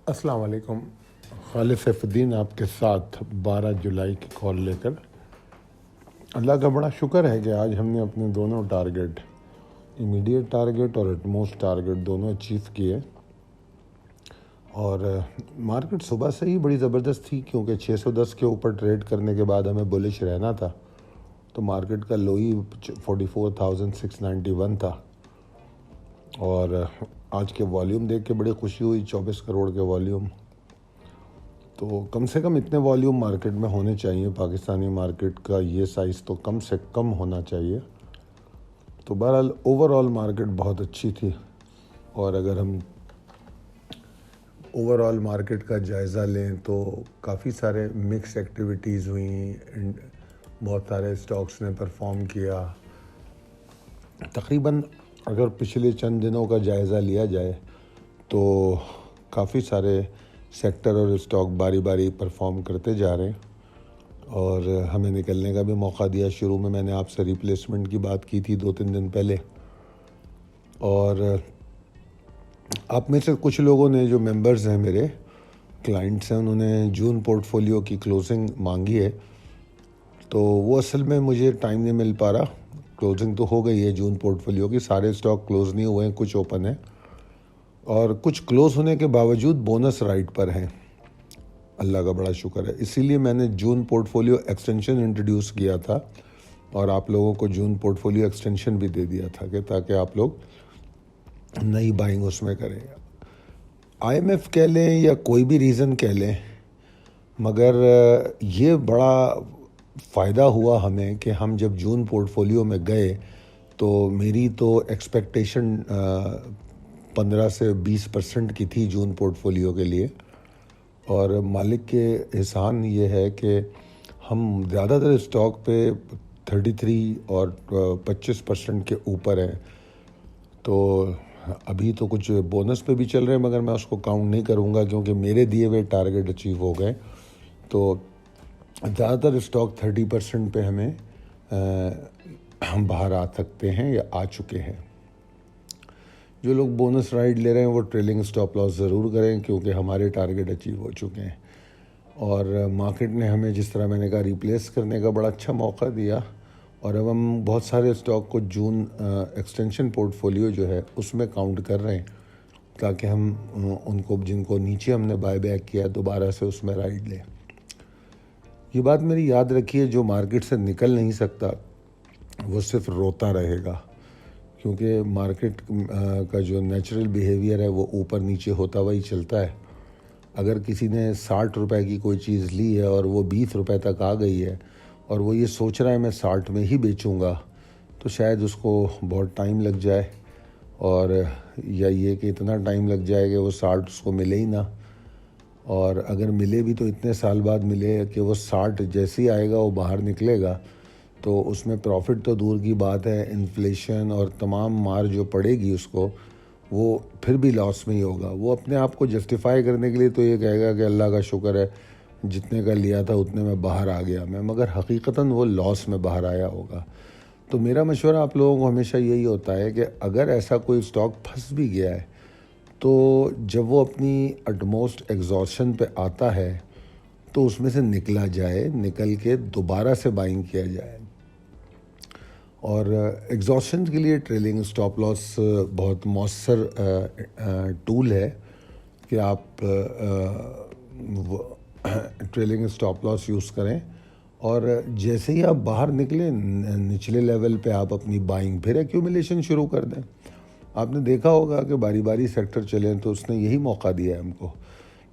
السلام علیکم. خالد سیف الدین آپ کے ساتھ 12 جولائی کی کال لے کر. اللہ کا بڑا شکر ہے کہ آج ہم نے اپنے دونوں ٹارگیٹ، امیڈیٹ ٹارگیٹ اور ایٹموسٹ ٹارگیٹ دونوں اچیو کیے. اور مارکیٹ صبح سے ہی بڑی زبردست تھی کیونکہ 610 کے اوپر ٹریڈ کرنے کے بعد ہمیں بلش رہنا تھا. تو مارکیٹ کا لو ہی 44,691 تھا. اور آج کے والیوم دیکھ کے بڑی خوشی ہوئی، 24 کروڑ کے والیوم. تو کم سے کم اتنے والیوم مارکیٹ میں ہونے چاہیے. پاکستانی مارکیٹ کا یہ سائز تو کم سے کم ہونا چاہیے. تو بہرحال اوور آل مارکیٹ بہت اچھی تھی. اور اگر ہم اوور آل مارکیٹ کا جائزہ لیں تو کافی سارے مکس ایکٹیویٹیز ہوئیں. بہت سارے اسٹاکس نے پرفارم کیا. تقریباً اگر پچھلے چند دنوں کا جائزہ لیا جائے تو کافی سارے سیکٹر اور اسٹاک باری باری پرفارم کرتے جا رہے ہیں اور ہمیں نکلنے کا بھی موقع دیا. شروع میں نے آپ سے ریپلیسمنٹ کی بات کی تھی 2-3 دن پہلے. اور آپ میں سے کچھ لوگوں نے جو ممبرز ہیں، میرے کلائنٹس ہیں، انہوں نے جون پورٹ فولیو کی کلوزنگ مانگی ہے. تو وہ اصل میں مجھے ٹائم نہیں مل پا رہا. کلوزنگ تو ہو گئی ہے جون پورٹ فولیو کی، سارے اسٹاک کلوز نہیں ہوئے ہیں، کچھ اوپن ہیں اور کچھ کلوز ہونے کے باوجود بونس رائٹ پر ہیں. اللہ کا بڑا شکر ہے. اسی لیے میں نے جون پورٹ فولیو ایکسٹینشن انٹروڈیوس کیا تھا اور آپ لوگوں کو جون پورٹ فولیو ایکسٹینشن بھی دے دیا تھا کہ تاکہ آپ لوگ نئی بائنگ اس میں کریں. آئی ایم ایف کہہ لیں یا کوئی بھی ریزن کہہ لیں، مگر یہ بڑا فائدہ ہوا ہمیں کہ ہم جب جون پورٹ فولیو میں گئے تو میری تو ایکسپیکٹیشن 15 سے 20% کی تھی جون پورٹ فولیو کے لیے. اور مالک کے احسان یہ ہے کہ ہم زیادہ تر اسٹاک پہ 33 اور 25% کے اوپر ہیں. تو ابھی تو کچھ بونس پہ بھی چل رہے ہیں مگر میں اس کو کاؤنٹ نہیں کروں گا کیونکہ میرے دیے ہوئے ٹارگیٹ اچیو ہو گئے. تو زیادہ تر اسٹاک 30% پہ ہمیں ہم باہر آ سکتے ہیں یا آ چکے ہیں. جو لوگ بونس رائڈ لے رہے ہیں وہ ٹریلنگ اسٹاپ لاس ضرور کریں کیونکہ ہمارے ٹارگیٹ اچیو ہو چکے ہیں. اور مارکیٹ نے ہمیں جس طرح میں نے کہا ریپلیس کرنے کا بڑا اچھا موقع دیا. اور اب ہم بہت سارے اسٹاک کو جون ایکسٹینشن پورٹ فولیو جو ہے اس میں کاؤنٹ کر رہے ہیں تاکہ ہم ان کو جن کو نیچے ہم نے بائی بیک کیا دوبارہ سے اس میں رائڈ لیں. یہ بات میری یاد رکھیے، جو مارکیٹ سے نکل نہیں سکتا وہ صرف روتا رہے گا کیونکہ مارکیٹ کا جو نیچرل بیہیویئر ہے وہ اوپر نیچے ہوتا ہوا ہی چلتا ہے. اگر کسی نے 60 روپے کی کوئی چیز لی ہے اور وہ 20 روپے تک آ گئی ہے اور وہ یہ سوچ رہا ہے میں 60 میں ہی بیچوں گا تو شاید اس کو بہت ٹائم لگ جائے، اور یا یہ کہ اتنا ٹائم لگ جائے کہ وہ 60 اس کو ملے ہی نہ. اور اگر ملے بھی تو اتنے سال بعد ملے کہ وہ 60 جیسے ہی آئے گا وہ باہر نکلے گا تو اس میں پروفٹ تو دور کی بات ہے، انفلیشن اور تمام مار جو پڑے گی اس کو وہ پھر بھی لاس میں ہی ہوگا. وہ اپنے آپ کو جسٹیفائی کرنے کے لیے تو یہ کہے گا کہ اللہ کا شکر ہے جتنے کا لیا تھا اتنے میں باہر آ گیا میں، مگر حقیقتاً وہ لاس میں باہر آیا ہوگا. تو میرا مشورہ آپ لوگوں کو ہمیشہ یہی ہوتا ہے کہ اگر ایسا کوئی اسٹاک پھنس بھی گیا ہے تو جب وہ اپنی اٹموسٹ ایگزاسشن پہ آتا ہے تو اس میں سے نکلا جائے، نکل کے دوبارہ سے بائنگ کیا جائے. اور ایگزاسشن کے لیے ٹریلنگ اسٹاپ لاس بہت مؤثر ٹول ہے کہ آپ ٹریلنگ اسٹاپ لاس یوز کریں اور جیسے ہی آپ باہر نکلیں نچلے لیول پہ آپ اپنی بائنگ پھر ایکیومولیشن شروع کر دیں. آپ نے دیکھا ہوگا کہ باری باری سیکٹر چلیں تو اس نے یہی موقع دیا ہے ہم کو.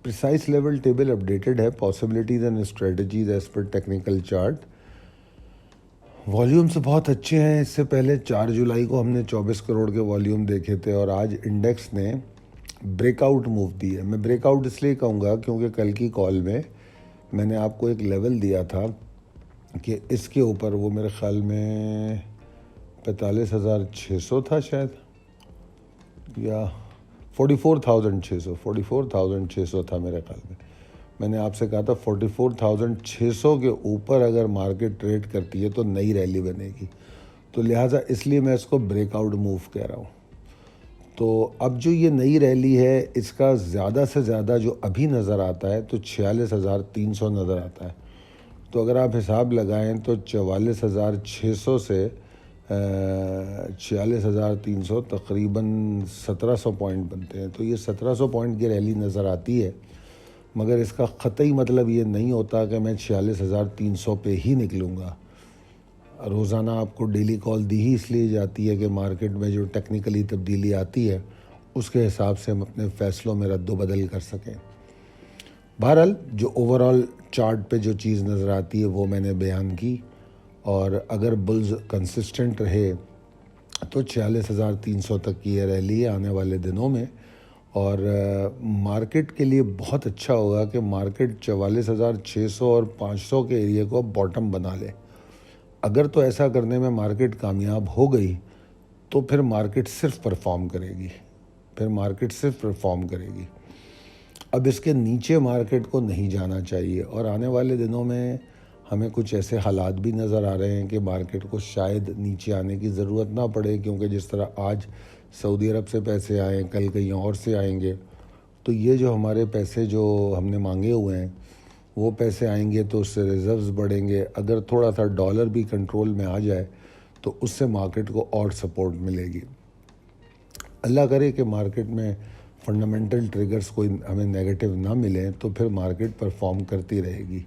پریسائز لیول ٹیبل اپڈیٹڈ ہے، possibilities and strategies as per technical chart. Volume سے بہت اچھے ہیں. اس سے پہلے 4 جولائی کو ہم نے 24 کروڑ کے والیوم دیکھے تھے اور آج انڈیکس نے بریک آؤٹ موو دی ہے. میں بریک آؤٹ اس لیے کہوں گا کیونکہ کل کی کال میں نے آپ کو ایک لیول دیا تھا کہ اس کے اوپر وہ میرے خیال میں 45,600 تھا شاید یا 44,600 تھا میرے خیال میں. میں نے آپ سے کہا تھا 44,600 کے اوپر اگر مارکیٹ ٹریڈ کرتی ہے تو نئی ریلی بنے گی. تو لہٰذا اس لیے میں اس کو بریک آؤٹ موو کہہ رہا ہوں. تو اب جو یہ نئی ریلی ہے اس کا زیادہ سے زیادہ جو ابھی نظر آتا ہے تو 46,300 نظر آتا ہے. تو اگر آپ حساب لگائیں تو 44,600 سے 46,300 تقریباً 1,700 پوائنٹ بنتے ہیں. تو یہ 1,700 پوائنٹ کی ریلی نظر آتی ہے، مگر اس کا قطعی مطلب یہ نہیں ہوتا کہ میں 46,300 پہ ہی نکلوں گا. روزانہ آپ کو ڈیلی کال دی ہی اس لیے جاتی ہے کہ مارکیٹ میں جو ٹیکنیکلی تبدیلی آتی ہے اس کے حساب سے ہم اپنے فیصلوں میں رد و بدل کر سکیں. بہرحال جو اوورال چارٹ پہ جو چیز نظر آتی ہے وہ میں نے بیان کی، اور اگر بلز کنسسٹنٹ رہے تو 46,300 تک کی یہ ریلی ہے آنے والے دنوں میں. اور مارکیٹ کے لیے بہت اچھا ہوگا کہ مارکیٹ 44,600 اور 500 کے ایریے کو باٹم بنا لے. اگر تو ایسا کرنے میں مارکیٹ کامیاب ہو گئی تو پھر مارکیٹ صرف پرفارم کرے گی. اب اس کے نیچے مارکیٹ کو نہیں جانا چاہیے، اور آنے والے دنوں میں ہمیں کچھ ایسے حالات بھی نظر آ رہے ہیں کہ مارکیٹ کو شاید نیچے آنے کی ضرورت نہ پڑے، کیونکہ جس طرح آج سعودی عرب سے پیسے آئیں، کل کہیں اور سے آئیں گے. تو یہ جو ہمارے پیسے جو ہم نے مانگے ہوئے ہیں وہ پیسے آئیں گے تو اس سے ریزروز بڑھیں گے. اگر تھوڑا سا ڈالر بھی کنٹرول میں آ جائے تو اس سے مارکیٹ کو اور سپورٹ ملے گی. اللہ کرے کہ مارکیٹ میں فنڈامنٹل ٹریگرز کوئی ہمیں نیگیٹو نہ ملیں تو پھر مارکیٹ پرفارم کرتی رہے گی.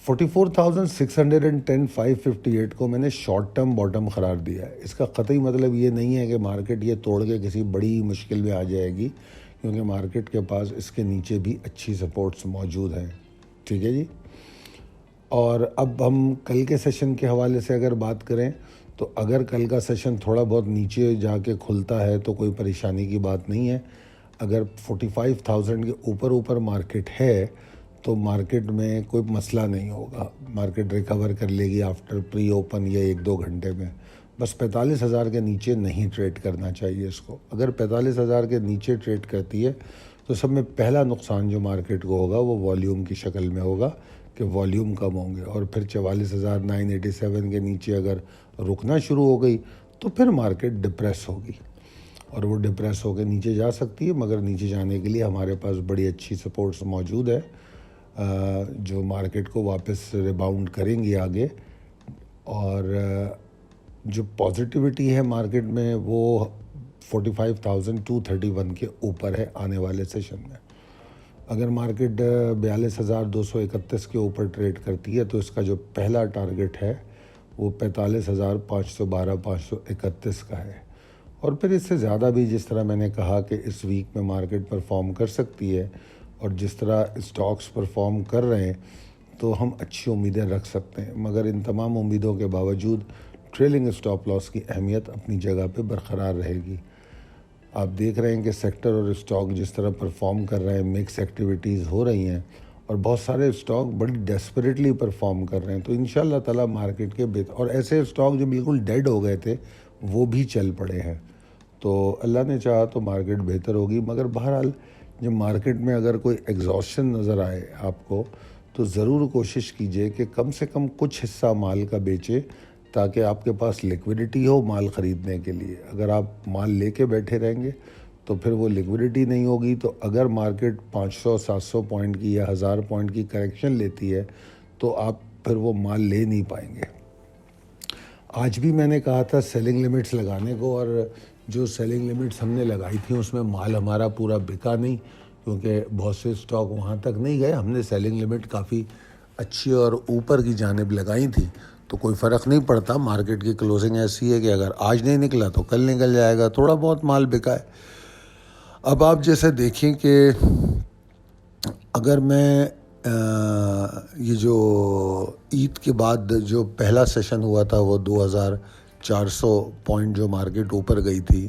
44,610 558 کو میں نے شارٹ ٹرم باٹم قرار دیا ہے. اس کا قطعی مطلب یہ نہیں ہے کہ مارکیٹ یہ توڑ کے کسی بڑی مشکل میں آ جائے گی، کیونکہ مارکیٹ کے پاس اس کے نیچے بھی اچھی سپورٹس موجود ہیں. ٹھیک ہے جی. اور اب ہم کل کے سیشن کے حوالے سے اگر بات کریں تو اگر کل کا سیشن تھوڑا بہت نیچے جا کے کھلتا ہے تو کوئی پریشانی کی بات نہیں ہے. اگر 45,000 کے اوپر مارکیٹ ہے تو مارکیٹ میں کوئی مسئلہ نہیں ہوگا، مارکیٹ ریکور کر لے گی آفٹر پری اوپن یا 1-2 گھنٹے میں. بس 45,000 کے نیچے نہیں ٹریڈ کرنا چاہیے اس کو. اگر 45,000 کے نیچے ٹریڈ کرتی ہے تو سب میں پہلا نقصان جو مارکیٹ کو ہوگا وہ والیوم کی شکل میں ہوگا کہ والیوم کم ہوں گے، اور پھر 44,987 کے نیچے اگر رکنا شروع ہو گئی تو پھر مارکیٹ ڈپریس ہوگی، اور وہ ڈپریس ہو کے نیچے جا سکتی ہے. مگر نیچے جانے کے لیے ہمارے پاس بڑی اچھی سپورٹس موجود ہے جو مارکیٹ کو واپس ریباؤنڈ کریں گی آگے. اور جو پازیٹیوٹی ہے مارکیٹ میں وہ 45,231 کے اوپر ہے آنے والے سیشن میں. اگر مارکیٹ 42,231 کے اوپر ٹریڈ کرتی ہے تو اس کا جو پہلا ٹارگٹ ہے وہ 45,512 531 کا ہے. اور پھر اس سے زیادہ بھی، جس طرح میں نے کہا کہ اس ویک میں مارکیٹ پرفارم کر سکتی ہے اور جس طرح اسٹاکس پرفارم کر رہے ہیں تو ہم اچھی امیدیں رکھ سکتے ہیں. مگر ان تمام امیدوں کے باوجود ٹریلنگ اسٹاپ لاس کی اہمیت اپنی جگہ پہ برقرار رہے گی. آپ دیکھ رہے ہیں کہ سیکٹر اور اسٹاک جس طرح پرفارم کر رہے ہیں، مکس ایکٹیویٹیز ہو رہی ہیں اور بہت سارے اسٹاک بڑی ڈیسپریٹلی پرفارم کر رہے ہیں. تو انشاءاللہ تعالی مارکیٹ کے اور ایسے اسٹاک جو بالکل ڈیڈ ہو گئے تھے وہ بھی چل پڑے ہیں. تو اللہ نے چاہا تو مارکیٹ بہتر ہوگی. مگر بہرحال جب مارکیٹ میں اگر کوئی ایگزاسشن نظر آئے آپ کو تو ضرور کوشش کیجئے کہ کم سے کم کچھ حصہ مال کا بیچے تاکہ آپ کے پاس لیکویڈیٹی ہو مال خریدنے کے لیے. اگر آپ مال لے کے بیٹھے رہیں گے تو پھر وہ لیکویڈیٹی نہیں ہوگی. تو اگر مارکیٹ 500-700 پوائنٹ کی یا 1000 پوائنٹ کی کریکشن لیتی ہے تو آپ پھر وہ مال لے نہیں پائیں گے. آج بھی میں نے کہا تھا سیلنگ لیمٹس لگانے کو، اور جو سیلنگ لیمٹس ہم نے لگائی تھیں اس میں مال ہمارا پورا بکا نہیں، کیونکہ بہت سے اسٹاک وہاں تک نہیں گئے. ہم نے سیلنگ لیمٹ کافی اچھی اور اوپر کی جانب لگائی تھی، تو کوئی فرق نہیں پڑتا. مارکیٹ کی کلوزنگ ایسی ہے کہ اگر آج نہیں نکلا تو کل نکل جائے گا. تھوڑا بہت مال بکا ہے. اب آپ جیسے دیکھیں کہ اگر میں یہ جو عید کے بعد جو پہلا سیشن ہوا تھا وہ 2,400 پوائنٹ جو مارکیٹ اوپر گئی تھی،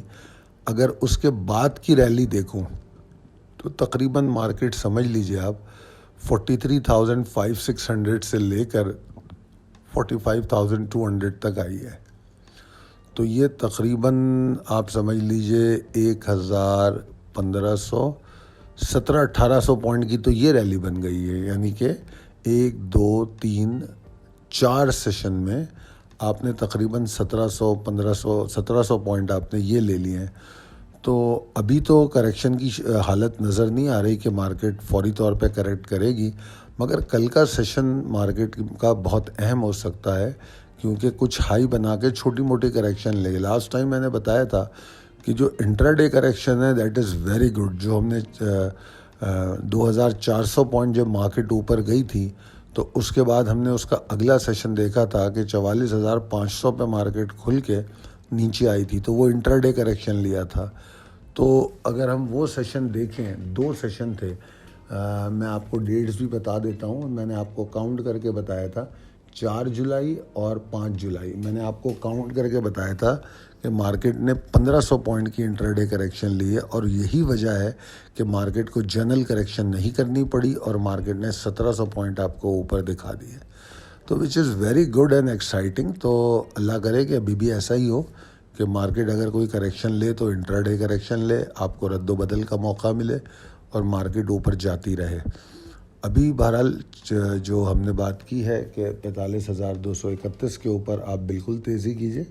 اگر اس کے بعد کی ریلی دیکھوں تو تقریباً مارکیٹ سمجھ لیجئے آپ 43,500-600 سے لے کر 45,200 تک آئی ہے. تو یہ تقریباً آپ سمجھ لیجئے 1,500 1700-1800 پوائنٹ کی تو یہ ریلی بن گئی ہے. یعنی کہ 1 2 3 4 سیشن میں آپ نے تقریباً 1700 1500 1700 پوائنٹ آپ نے یہ لے لیے ہیں. تو ابھی تو کریکشن کی حالت نظر نہیں آ رہی کہ مارکیٹ فوری طور پہ کریکٹ کرے گی، مگر کل کا سیشن مارکیٹ کا بہت اہم ہو سکتا ہے، کیونکہ کچھ ہائی بنا کے چھوٹی موٹی کریکشن لے گی۔ لاسٹ ٹائم میں نے بتایا تھا کہ جو انٹرا ڈے کریکشن ہے دیٹ از ویری گڈ، جو ہم نے 2400 پوائنٹ جب مارکیٹ اوپر گئی تھی تو اس کے بعد ہم نے اس کا اگلا سیشن دیکھا تھا کہ 44,500 پہ مارکیٹ کھل کے نیچے آئی تھی، تو وہ انٹرا ڈے کریکشن لیا تھا۔ تو اگر ہم وہ سیشن دیکھیں، 2 سیشن تھے، میں آپ کو ڈیٹس بھی بتا دیتا ہوں، میں نے آپ کو کاؤنٹ کر کے بتایا تھا 4 جولائی اور 5 جولائی، میں نے آپ کو کاؤنٹ کر کے بتایا تھا کہ مارکیٹ نے 1500 پوائنٹ کی انٹر ڈے کریکشن لی ہے، اور یہی وجہ ہے کہ مارکیٹ کو جنرل کریکشن نہیں کرنی پڑی اور مارکیٹ نے 1700 پوائنٹ آپ کو اوپر دکھا دیے، تو which is very good and exciting. تو اللہ کرے کہ ابھی بھی ایسا ہی ہو کہ مارکیٹ اگر کوئی کریکشن لے تو انٹر ڈے کریکشن لے، آپ کو رد و بدل کا موقع ملے اور مارکیٹ اوپر جاتی رہے۔ ابھی بہرحال جو ہم نے بات کی ہے کہ 45,231 کے اوپر آپ بالکل تیزی کیجئے،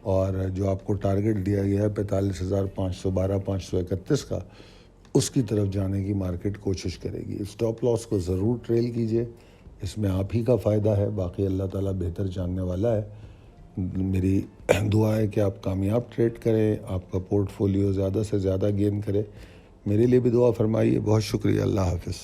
اور جو آپ کو ٹارگٹ دیا گیا ہے 45,512 531 کا، اس کی طرف جانے کی مارکیٹ کوشش کرے گی۔ اسٹاپ لاس کو ضرور ٹریل کیجئے، اس میں آپ ہی کا فائدہ ہے، باقی اللہ تعالیٰ بہتر جاننے والا ہے۔ میری دعا ہے کہ آپ کامیاب ٹریڈ کریں، آپ کا پورٹ فولیو زیادہ سے زیادہ گین کرے۔ میرے لیے بھی دعا فرمائیے۔ بہت شکریہ، اللہ حافظ۔